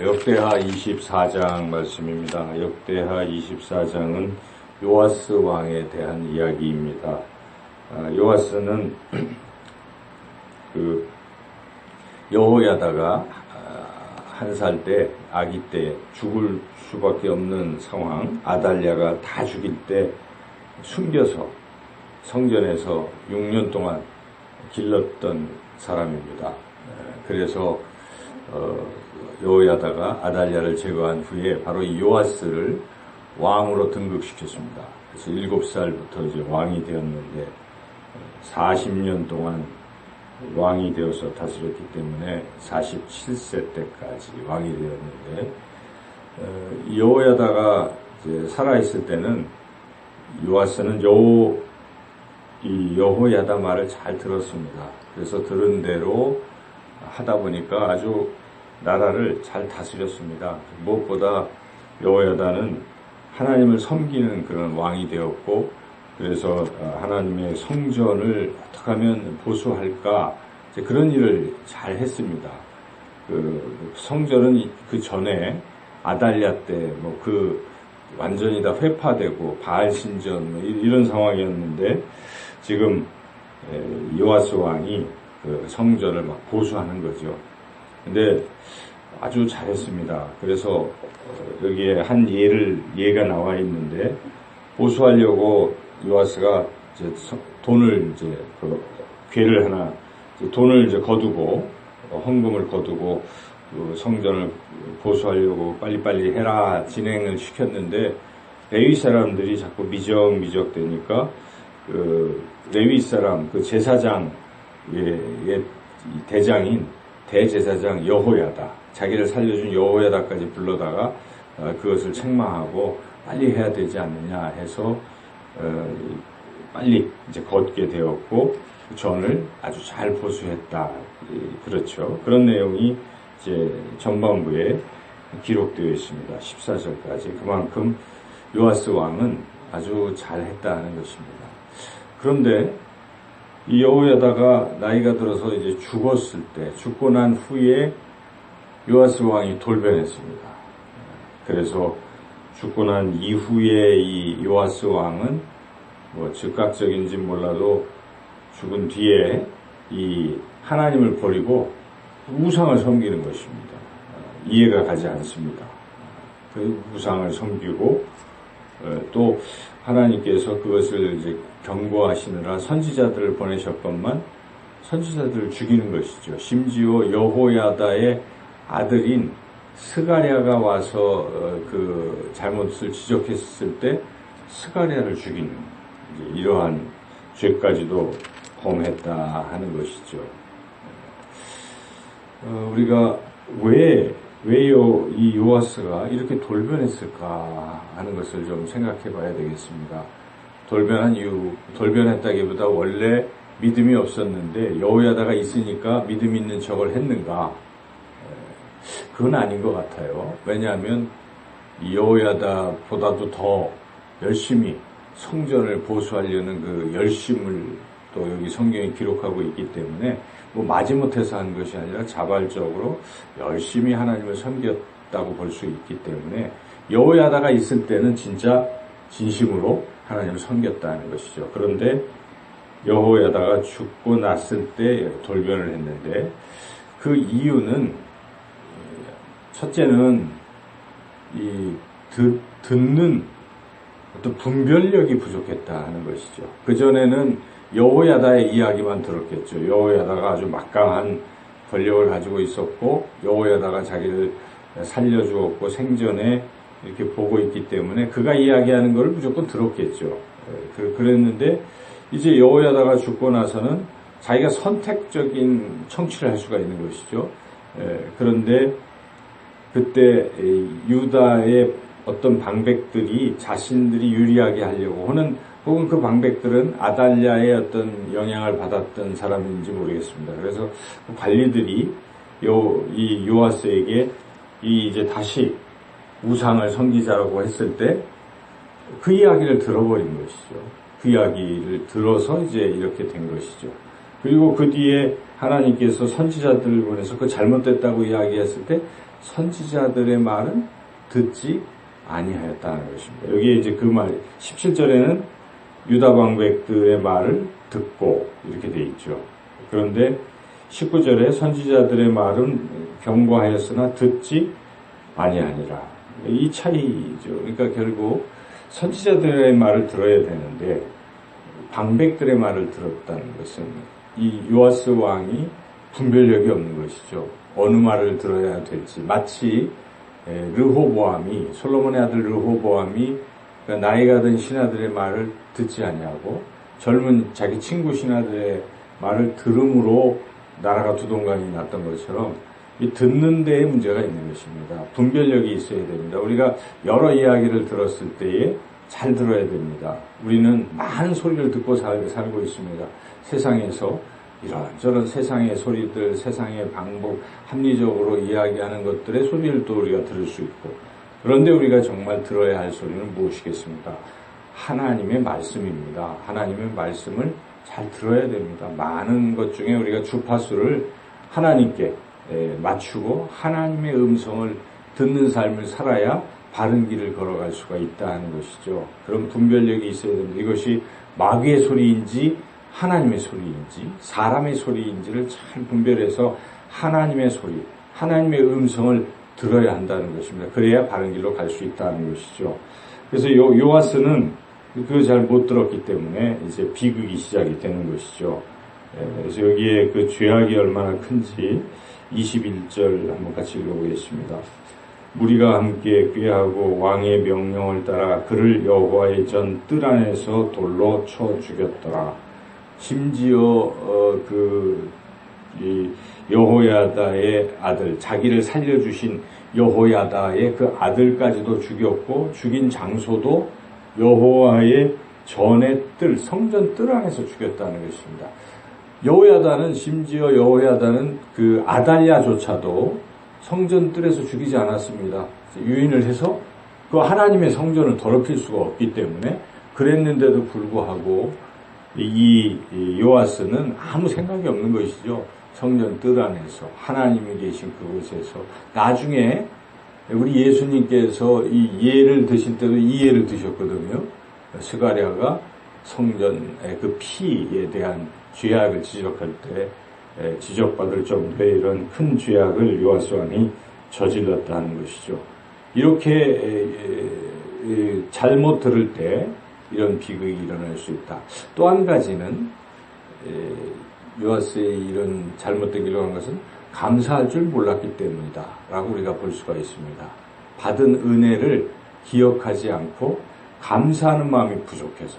역대하 24장 말씀입니다. 역대하 24장은 요아스 왕에 대한 이야기입니다. 요아스는 여호야다가 한 살 때, 아기 때 죽을 수밖에 없는 상황, 아달랴가 다 죽일 때 숨겨서 성전에서 6년 동안 길렀던 사람입니다. 그래서 여호야다가 아달랴를 제거한 후에 바로 이 요아스를 왕으로 등극시켰습니다. 그래서 7살부터 이제 왕이 되었는데 40년 동안 왕이 되어서 다스렸기 때문에 47세 때까지 왕이 되었는데, 여호야다가 이제 살아있을 때는 요아스는 여호야다 말을 잘 들었습니다. 그래서 들은 대로 하다 보니까 아주 나라를 잘 다스렸습니다. 무엇보다 여호야다는 하나님을 섬기는 그런 왕이 되었고, 그래서 하나님의 성전을 어떻게 하면 보수할까, 그런 일을 잘 했습니다. 성전은 그 전에 아달랴 때 완전히 다 회파되고 바알 신전 이런 상황이었는데, 지금 요아스 왕이 그 성전을 막 보수하는 거죠. 근데 아주 잘했습니다. 그래서 여기에 한 예가 나와 있는데, 보수하려고 요아스가 이제 돈을 괴를 하나, 돈을 거두고, 헌금을 거두고, 성전을 보수하려고 빨리빨리 해라 진행을 시켰는데, 레위 사람들이 자꾸 미적미적 되니까, 레위 사람, 제사장, 대장인 대제사장 여호야다, 자기를 살려준 여호야다까지 불러다가 그것을 책망하고 빨리 해야 되지 않느냐 해서 빨리 이제 걷게 되었고, 전을 아주 잘 보수했다. 그렇죠. 그런 내용이 이제 전반부에 기록되어 있습니다. 14절까지. 그만큼 요아스 왕은 아주 잘했다는 것입니다. 그런데 이 여호야다가 나이가 들어서 이제 죽었을 때, 죽고 난 후에 요아스 왕이 돌변했습니다. 그래서 죽고 난 이후에 이 요아스 왕은 즉각적인지 몰라도 죽은 뒤에 이 하나님을 버리고 우상을 섬기는 것입니다. 이해가 가지 않습니다. 그 우상을 섬기고 또 하나님께서 그것을 이제 경고하시느라 선지자들을 보내셨건만 선지자들을 죽이는 것이죠. 심지어 여호야다의 아들인 스가랴가 와서 그 잘못을 지적했을 때 스가랴를 죽이는 이러한 죄까지도 범했다 하는 것이죠. 우리가 왜요 이 요아스가 이렇게 돌변했을까 하는 것을 좀 생각해 봐야 되겠습니다. 돌변한 이유, 돌변했다기보다 원래 믿음이 없었는데 여호야다가 있으니까 믿음 있는 척을 했는가? 그건 아닌 것 같아요. 왜냐하면 여호야다보다도 더 열심히 성전을 보수하려는 그 열심을 또 여기 성경에 기록하고 있기 때문에 마지못해서 한 것이 아니라 자발적으로 열심히 하나님을 섬겼다고 볼 수 있기 때문에 여호야다가 있을 때는 진짜 진심으로 하나님을 섬겼다는 것이죠. 그런데 여호야다가 죽고 났을 때 돌변을 했는데, 그 이유는 첫째는 듣는 어떤 분별력이 부족했다 하는 것이죠. 그전에는 여호야다의 이야기만 들었겠죠. 여호야다가 아주 막강한 권력을 가지고 있었고, 여호야다가 자기를 살려주었고 생전에 이렇게 보고 있기 때문에 그가 이야기하는 것을 무조건 들었겠죠. 그랬는데 이제 여호야다가 죽고 나서는 자기가 선택적인 청취를 할 수가 있는 것이죠. 그런데 그때 유다의 어떤 방백들이 자신들이 유리하게 하려고 하는, 혹은 그 방백들은 아달랴의 어떤 영향을 받았던 사람인지 모르겠습니다. 그래서 그 관리들이 이 요아스에게 이제 다시 우상을 섬기자라고 했을 때 그 이야기를 들어버린 것이죠. 그 이야기를 들어서 이제 이렇게 된 것이죠. 그리고 그 뒤에 하나님께서 선지자들을 보내서 그 잘못됐다고 이야기했을 때 선지자들의 말은 듣지 아니하였다는 것입니다. 여기에 이제 그 말 17절에는 유다 방백들의 말을 듣고 이렇게 돼 있죠. 그런데 19절에 선지자들의 말은 경고하였으나 듣지 아니하니라. 이 차이죠. 그러니까 결국 선지자들의 말을 들어야 되는데 방백들의 말을 들었다는 것은 이 요아스 왕이 분별력이 없는 것이죠. 어느 말을 들어야 될지. 마치 르호보암이, 솔로몬의 아들 르호보암이 그러니까 나이가 든 신하들의 말을 듣지 아니하고 젊은 자기 친구 신하들의 말을 들음으로 나라가 두동강이 났던 것처럼 이 듣는 데에 문제가 있는 것입니다. 분별력이 있어야 됩니다. 우리가 여러 이야기를 들었을 때에 잘 들어야 됩니다. 우리는 많은 소리를 듣고 살고 있습니다. 세상에서 이런저런 세상의 소리들, 세상의 방법, 합리적으로 이야기하는 것들의 소리를 또 우리가 들을 수 있고, 그런데 우리가 정말 들어야 할 소리는 무엇이겠습니까? 하나님의 말씀입니다. 하나님의 말씀을 잘 들어야 됩니다. 많은 것 중에 우리가 주파수를 하나님께 맞추고 하나님의 음성을 듣는 삶을 살아야 바른 길을 걸어갈 수가 있다는 것이죠. 그런 분별력이 있어야 됩니다. 이것이 마귀의 소리인지 하나님의 소리인지 사람의 소리인지를 잘 분별해서 하나님의 소리, 하나님의 음성을 들어야 한다는 것입니다. 그래야 바른 길로 갈 수 있다는 것이죠. 그래서 요아스는 그거 잘 못 들었기 때문에 이제 비극이 시작이 되는 것이죠. 그래서 여기에 그 죄악이 얼마나 큰지 21절 한번 같이 읽어보겠습니다. 무리가 함께 꾀하고 왕의 명령을 따라 그를 여호와의 전 뜰 안에서 돌로 쳐 죽였더라. 심지어 여호야다의 아들, 자기를 살려주신 여호야다의 그 아들까지도 죽였고 죽인 장소도 여호와의 전의 뜰, 성전 뜰 안에서 죽였다는 것입니다. 여호야다는 심지어 여호야다는 그 아달랴조차도 성전 뜰에서 죽이지 않았습니다. 유인을 해서 그 하나님의 성전을 더럽힐 수가 없기 때문에 그랬는데도 불구하고 이 요아스는 아무 생각이 없는 것이죠. 성전 뜰 안에서 하나님이 계신 그곳에서 나중에 우리 예수님께서 이 예를 드실 때도 이 예를 드셨거든요. 스가랴가 성전의 그 피에 대한 죄악을 지적할 때 지적받을 정도의 이런 큰 죄악을 요아스 왕이 저질렀다는 것이죠. 이렇게 잘못 들을 때 이런 비극이 일어날 수 있다. 또 한 가지는 요아스의 이런 잘못된 길로 간 것은 감사할 줄 몰랐기 때문이다 라고 우리가 볼 수가 있습니다. 받은 은혜를 기억하지 않고 감사하는 마음이 부족해서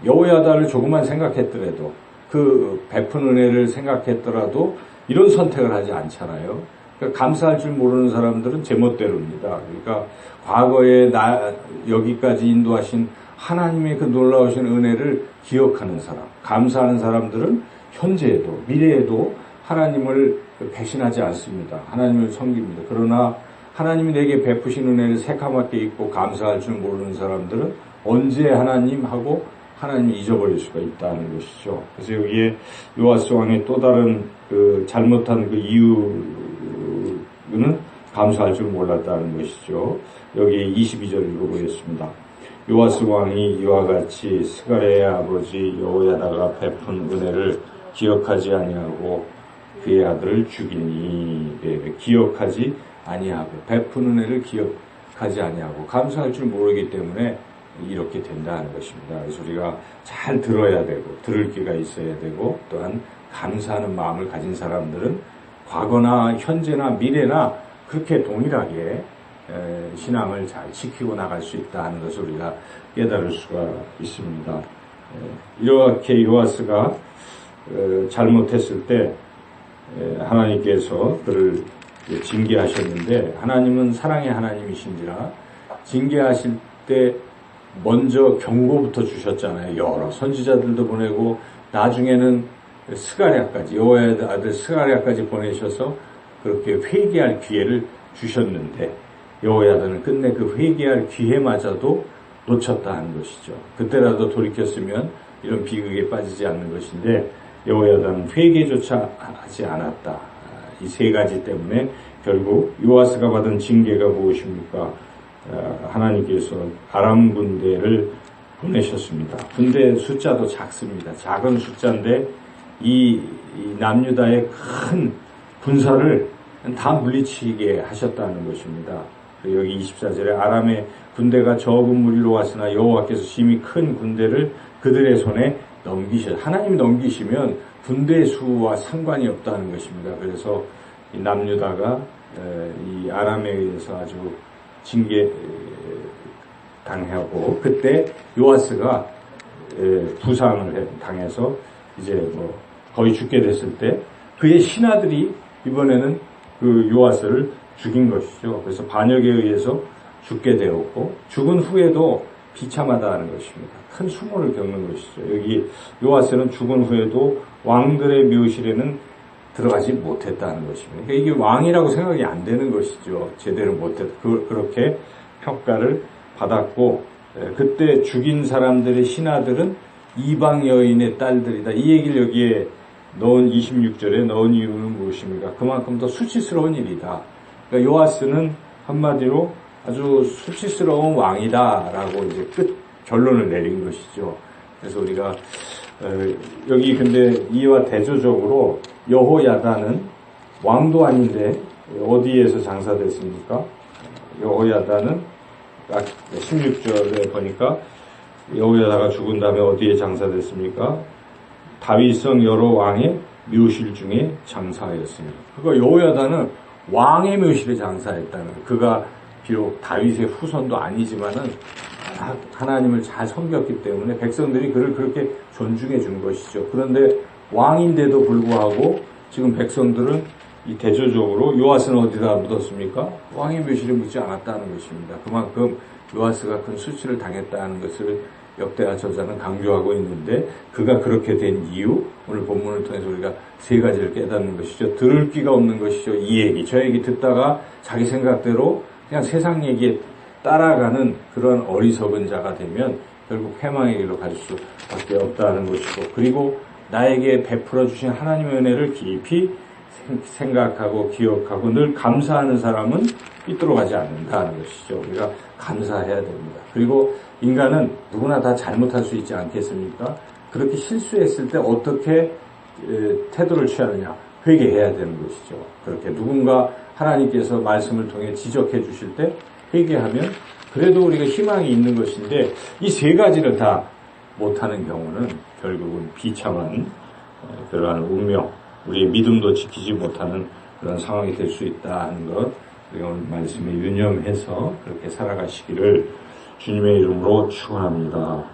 여호야다를 조금만 생각했더라도 그 베푼 은혜를 생각했더라도 이런 선택을 하지 않잖아요. 그러니까 감사할 줄 모르는 사람들은 제멋대로입니다. 그러니까 과거에 여기까지 인도하신 하나님의 그 놀라우신 은혜를 기억하는 사람, 감사하는 사람들은 현재에도 미래에도 하나님을 배신하지 않습니다. 하나님을 섬깁니다. 그러나 하나님이 내게 베푸신 은혜를 새카맣게 잊고 감사할 줄 모르는 사람들은 언제 하나님하고 하나님이 잊어버릴 수가 있다는 것이죠. 그래서 여기에 요아스 왕의 또 다른 그 잘못한 그 이유는 감사할 줄 몰랐다는 것이죠. 여기 22절 읽어보겠습니다. 요아스 왕이 이와 같이 스가랴의 아버지 여호야다가 베푼 은혜를 기억하지 아니하고 그의 아들을 죽이니, 기억하지 아니하고 베푼 은혜를 기억하지 아니하고 감사할 줄 모르기 때문에 이렇게 된다는 것입니다. 그래서 우리가 잘 들어야 되고 들을 기가 있어야 되고 또한 감사하는 마음을 가진 사람들은 과거나 현재나 미래나 그렇게 동일하게 신앙을 잘 지키고 나갈 수 있다는 것을 우리가 깨달을 수가 있습니다. 이렇게 요아스가 잘못했을 때 하나님께서 그를 징계하셨는데 하나님은 사랑의 하나님이신지라 징계하실 때 먼저 경고부터 주셨잖아요. 여러 선지자들도 보내고 나중에는 스가랴까지 여호야의 아들 스가랴까지 보내셔서 그렇게 회개할 기회를 주셨는데 여호야다는 끝내 그 회개할 기회마저도 놓쳤다 하는 것이죠. 그때라도 돌이켰으면 이런 비극에 빠지지 않는 것인데 여호야다는 회개조차 하지 않았다. 이 세 가지 때문에 결국 요아스가 받은 징계가 무엇입니까? 하나님께서 아람 군대를 보내셨습니다. 군대 숫자도 작습니다. 작은 숫자인데 이 남유다의 큰 군사를 다 물리치게 하셨다는 것입니다. 여기 24절에 아람의 군대가 적은 무리로 왔으나 여호와께서 심히 큰 군대를 그들의 손에 넘기셨다. 하나님이 넘기시면 군대 수와 상관이 없다는 것입니다. 그래서 이 남유다가 이 아람에 의해서 아주 징계 당하고 그때 요아스가 부상을 당해서 이제 뭐 거의 죽게 됐을 때 그의 신하들이 이번에는 그 요아스를 죽인 것이죠. 그래서 반역에 의해서 죽게 되었고 죽은 후에도 비참하다는 것입니다. 큰 수모를 겪는 것이죠. 여기 요아스는 죽은 후에도 왕들의 묘실에는 들어가지 못했다는 것입니다. 그러니까 이게 왕이라고 생각이 안 되는 것이죠. 제대로 못했다. 그렇게 평가를 받았고 그때 죽인 사람들의 신하들은 이방 여인의 딸들이다. 이 얘기를 여기에 넣은 26절에 넣은 이유는 무엇입니까? 그만큼 더 수치스러운 일이다. 그러니까 요아스는 한마디로 아주 수치스러운 왕이다라고 이제 끝 결론을 내린 것이죠. 그래서 우리가 여기 근데 이와 대조적으로 여호야다는 왕도 아닌데 어디에서 장사됐습니까? 여호야다는 16절에 보니까 여호야다가 죽은 다음에 어디에 장사됐습니까? 다윗성 여러 왕의 묘실 중에 장사하였습니다. 그러니까 여호야다는 왕의 묘실에 장사했다는 거예요. 그가 비록 다윗의 후손도 아니지만은 하나님을 잘 섬겼기 때문에 백성들이 그를 그렇게 존중해 준 것이죠. 그런데 왕인데도 불구하고 지금 백성들은 이 대조적으로 요아스는 어디다 묻었습니까? 왕의 묘실에 묻지 않았다는 것입니다. 그만큼 요아스가 큰 수치를 당했다는 것을 역대하 저자는 강조하고 있는데 그가 그렇게 된 이유 오늘 본문을 통해서 우리가 세 가지를 깨닫는 것이죠. 들을 귀가 없는 것이죠. 이 얘기 저 얘기 듣다가 자기 생각대로 그냥 세상 얘기에 따라가는 그런 어리석은 자가 되면 결국 패망의 길로 갈 수밖에 없다는 것이고 그리고 나에게 베풀어 주신 하나님의 은혜를 깊이 생각하고 기억하고 늘 감사하는 사람은 삐뚤어가지 않는다는 것이죠. 우리가 감사해야 됩니다. 그리고 인간은 누구나 다 잘못할 수 있지 않겠습니까? 그렇게 실수했을 때 어떻게 태도를 취하느냐? 회개해야 되는 것이죠. 그렇게 누군가 하나님께서 말씀을 통해 지적해 주실 때 회개하면 그래도 우리가 희망이 있는 것인데 이 세 가지를 다 못하는 경우는 결국은 비참한 그러한 운명, 우리의 믿음도 지키지 못하는 그런 상황이 될 수 있다는 것 우리가 오늘 말씀에 유념해서 그렇게 살아가시기를 주님의 이름으로 축원합니다.